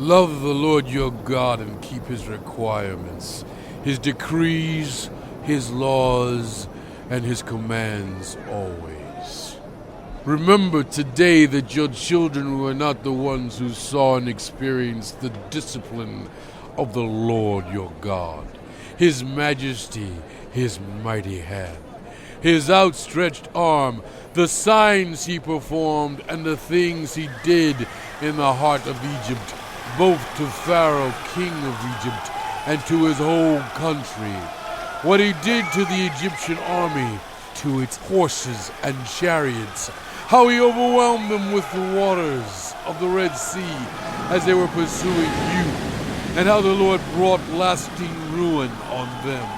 Love the Lord your God and keep his requirements, his decrees, his laws, and his commands always. Remember today that your children were not the ones who saw and experienced the discipline of the Lord your God, his majesty, his mighty hand, his outstretched arm, the signs he performed, and the things he did in the heart of Egypt, both to Pharaoh, king of Egypt, and to his whole country. What he did to the Egyptian army, to its horses and chariots, how he overwhelmed them with the waters of the Red Sea as they were pursuing you, and how the Lord brought lasting ruin on them.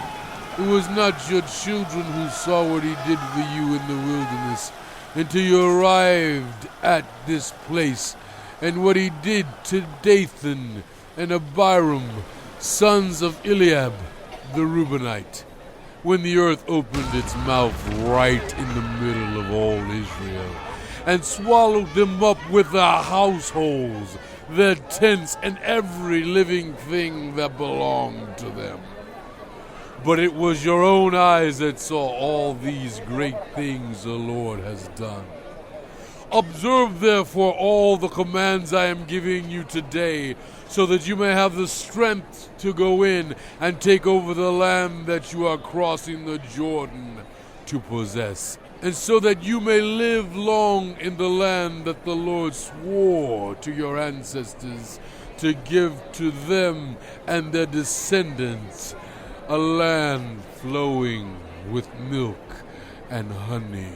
It was not your children who saw what he did for you in the wilderness until you arrived at this place, and what he did to Dathan and Abiram, sons of Eliab the Reubenite, when the earth opened its mouth right in the middle of all Israel, and swallowed them up with their households, their tents, and every living thing that belonged to them. But it was your own eyes that saw all these great things the Lord has done. Observe therefore all the commands I am giving you today, so that you may have the strength to go in and take over the land that you are crossing the Jordan to possess, and so that you may live long in the land that the Lord swore to your ancestors to give to them and their descendants, a land flowing with milk and honey.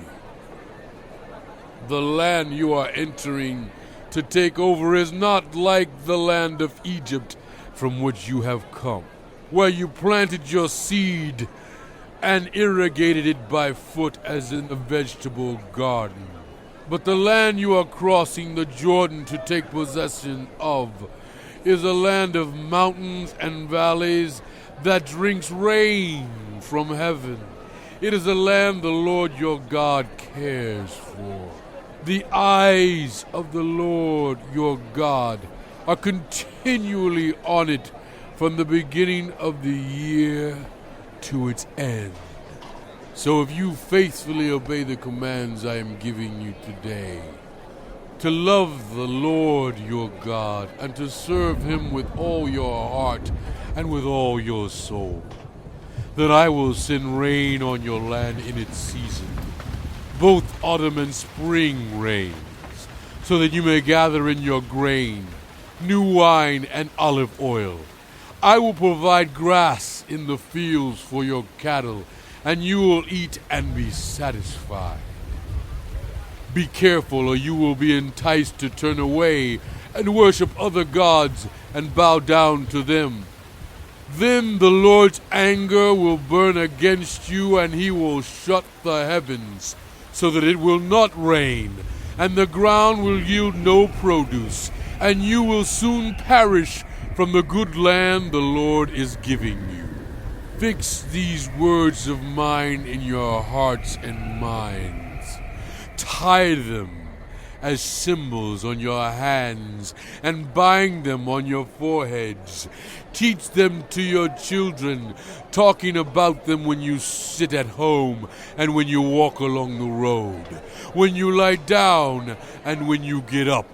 The land you are entering to take over is not like the land of Egypt from which you have come, where you planted your seed and irrigated it by foot as in a vegetable garden. But the land you are crossing the Jordan to take possession of is a land of mountains and valleys that drinks rain from heaven. It is a land the Lord your God cares for. The eyes of the Lord your God are continually on it from the beginning of the year to its end. So if you faithfully obey the commands I am giving you today, to love the Lord your God and to serve him with all your heart and with all your soul, then I will send rain on your land in its season, both autumn and spring rains, so that you may gather in your grain, new wine, and olive oil. I will provide grass in the fields for your cattle, and you will eat and be satisfied. Be careful, or you will be enticed to turn away and worship other gods and bow down to them. Then the Lord's anger will burn against you, and he will shut the heavens so that it will not rain, and the ground will yield no produce, and you will soon perish from the good land the Lord is giving you. Fix these words of mine in your hearts and minds. Tie them as symbols on your hands and bind them on your foreheads. Teach them to your children, talking about them when you sit at home and when you walk along the road, when you lie down and when you get up.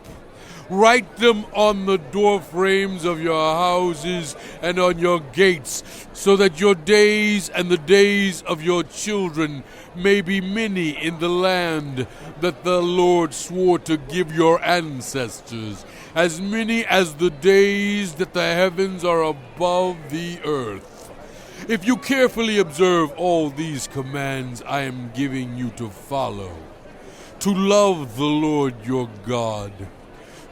Write them on the door frames of your houses and on your gates, so that your days and the days of your children may be many in the land that the Lord swore to give your ancestors, as many as the days that the heavens are above the earth. If you carefully observe all these commands I am giving you to follow, to love the Lord your God,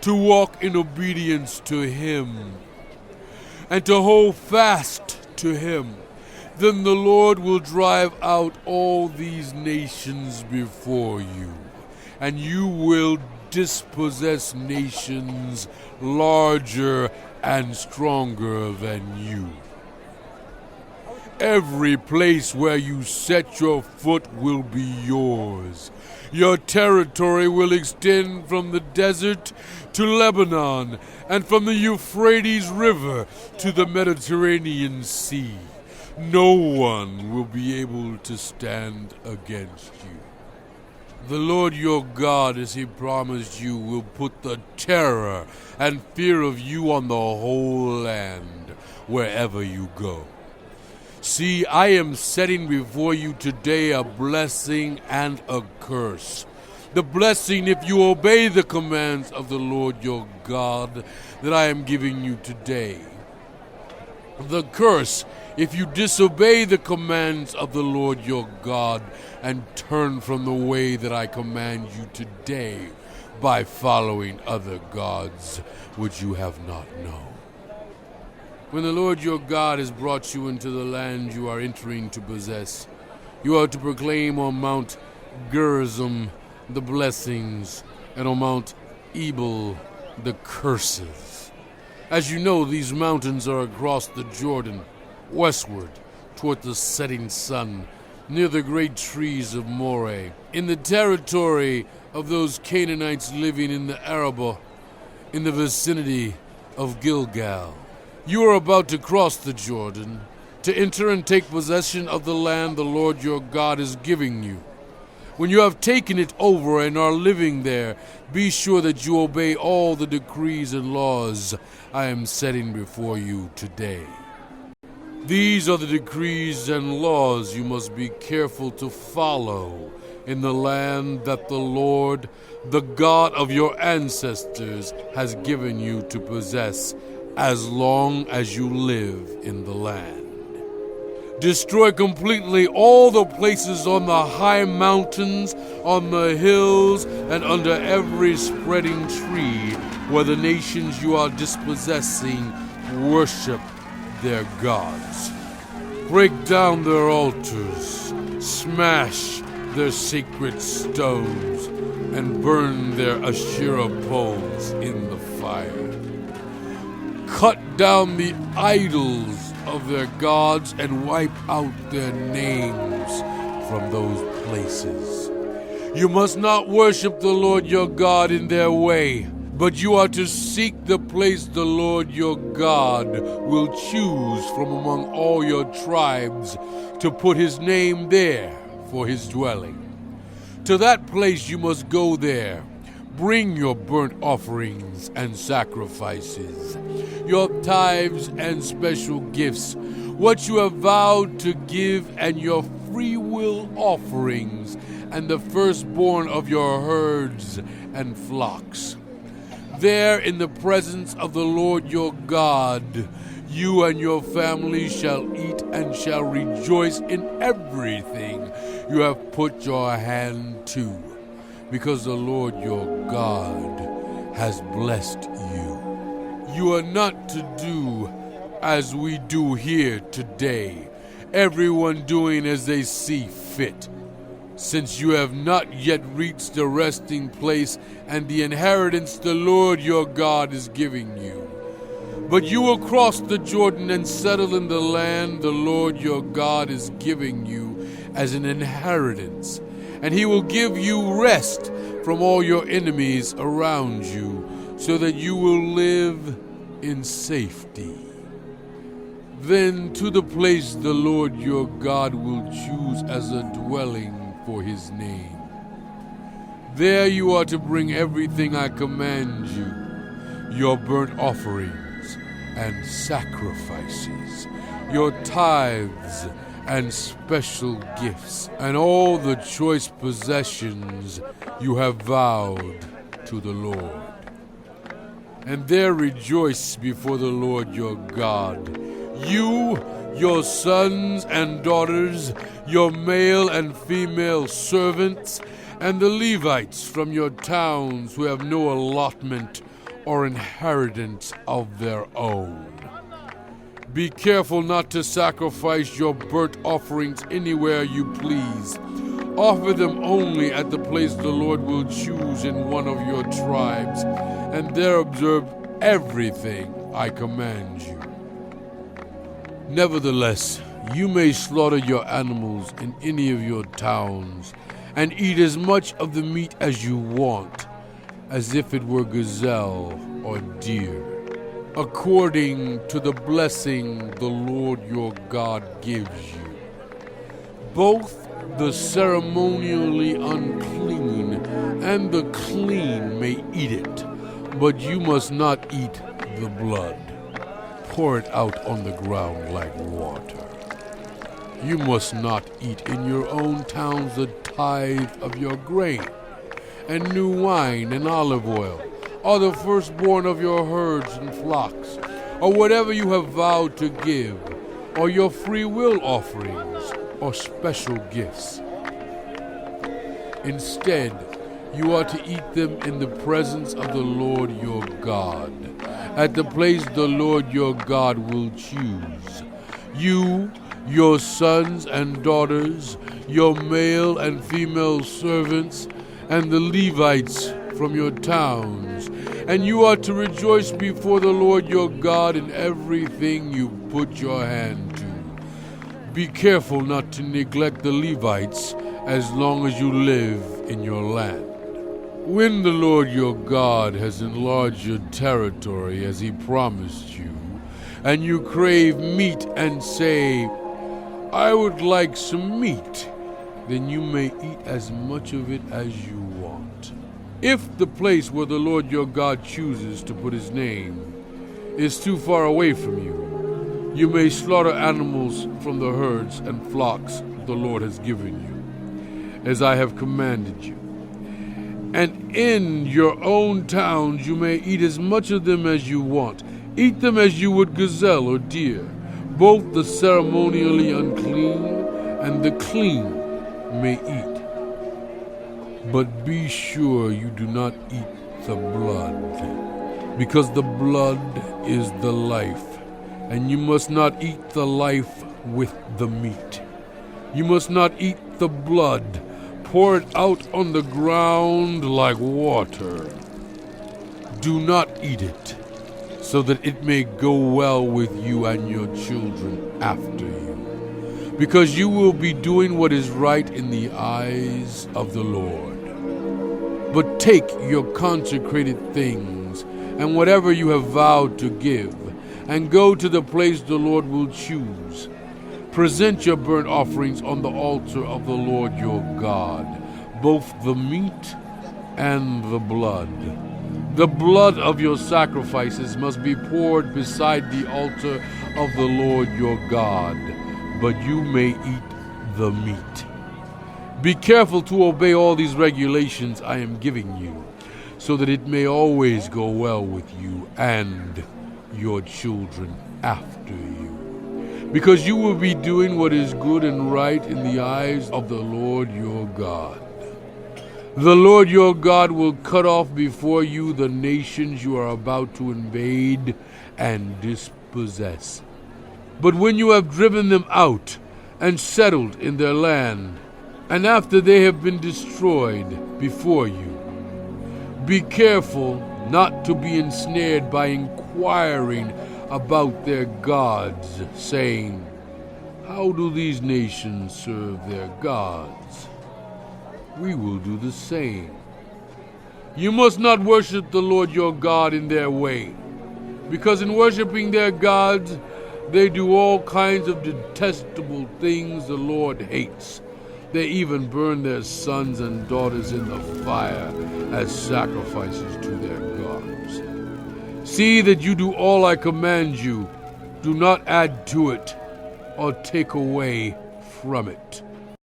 to walk in obedience to him, and to hold fast to him, then the Lord will drive out all these nations before you, and you will dispossess nations larger and stronger than you. Every place where you set your foot will be yours. Your territory will extend from the desert to Lebanon, and from the Euphrates River to the Mediterranean Sea. No one will be able to stand against you. The Lord your God, as he promised you, will put the terror and fear of you on the whole land, wherever you go. See, I am setting before you today a blessing and a curse. The blessing if you obey the commands of the Lord your God that I am giving you today. The curse if you disobey the commands of the Lord your God and turn from the way that I command you today by following other gods which you have not known. When the Lord your God has brought you into the land you are entering to possess, you are to proclaim on Mount Gerizim the blessings, and on Mount Ebal the curses. As you know, these mountains are across the Jordan, westward toward the setting sun, near the great trees of Moreh, in the territory of those Canaanites living in the Arabah, in the vicinity of Gilgal. You are about to cross the Jordan, to enter and take possession of the land the Lord your God is giving you. When you have taken it over and are living there, be sure that you obey all the decrees and laws I am setting before you today. These are the decrees and laws you must be careful to follow in the land that the Lord, the God of your ancestors, has given you to possess as long as you live in the land. Destroy completely all the places on the high mountains, on the hills, and under every spreading tree where the nations you are dispossessing worship their gods. Break down their altars, smash their sacred stones, and burn their Asherah poles in the fire. Cut down the idols of their gods and wipe out their names from those places. You must not worship the Lord your God in their way, but you are to seek the place the Lord your God will choose from among all your tribes to put his name there for his dwelling. To that place you must go there. Bring your burnt offerings and sacrifices, your tithes and special gifts, what you have vowed to give, and your free will offerings, and the firstborn of your herds and flocks. There in the presence of the Lord your God, you and your family shall eat and shall rejoice in everything you have put your hand to, because the Lord your God has blessed you. You are not to do as we do here today, everyone doing as they see fit, since you have not yet reached the resting place and the inheritance the Lord your God is giving you. But you will cross the Jordan and settle in the land the Lord your God is giving you as an inheritance, and he will give you rest from all your enemies around you, so that you will live in safety. Then to the place the Lord your God will choose as a dwelling for his name. There you are to bring everything I command you, your burnt offerings and sacrifices, your tithes and special gifts, and all the choice possessions you have vowed to the Lord. And there rejoice before the Lord your God, you, your sons and daughters, your male and female servants, and the Levites from your towns who have no allotment or inheritance of their own. Be careful not to sacrifice your burnt offerings anywhere you please. Offer them only at the place the Lord will choose in one of your tribes, and there observe everything I command you. Nevertheless, you may slaughter your animals in any of your towns, and eat as much of the meat as you want, as if it were gazelle or deer, according to the blessing the Lord your God gives you. Both the ceremonially unclean and the clean may eat it, but you must not eat the blood. Pour it out on the ground like water. You must not eat in your own towns the tithe of your grain, and new wine and olive oil, or the firstborn of your herds and flocks, or whatever you have vowed to give, or your free will offerings, or special gifts. Instead, you are to eat them in the presence of the Lord your God, at the place the Lord your God will choose. You, your sons and daughters, your male and female servants, and the Levites from your towns, and you are to rejoice before the Lord your God in everything you put your hand to. Be careful not to neglect the Levites as long as you live in your land. When the Lord your God has enlarged your territory as he promised you, and you crave meat and say, I would like some meat, then you may eat as much of it as you want. If the place where the Lord your God chooses to put his name is too far away from you, you may slaughter animals from the herds and flocks the Lord has given you, as I have commanded you. And in your own towns you may eat as much of them as you want. Eat them as you would gazelle or deer. Both the ceremonially unclean and the clean may eat. But be sure you do not eat the blood, because the blood is the life, and you must not eat the life with the meat. You must not eat the blood. Pour it out on the ground like water. Do not eat it, so that it may go well with you and your children after you, because you will be doing what is right in the eyes of the Lord. But take your consecrated things and whatever you have vowed to give, and go to the place the Lord will choose. Present your burnt offerings on the altar of the Lord your God, both the meat and the blood. The blood of your sacrifices must be poured beside the altar of the Lord your God, but you may eat the meat. Be careful to obey all these regulations I am giving you, so that it may always go well with you and your children after you, because you will be doing what is good and right in the eyes of the Lord your God. The Lord your God will cut off before you the nations you are about to invade and dispossess. But when you have driven them out and settled in their land, and after they have been destroyed before you, be careful not to be ensnared by inquiring about their gods, saying, how do these nations serve their gods? We will do the same. You must not worship the Lord your God in their way, because in worshiping their gods, they do all kinds of detestable things the Lord hates. They even burn their sons and daughters in the fire as sacrifices to their gods. See that you do all I command you. Do not add to it or take away from it.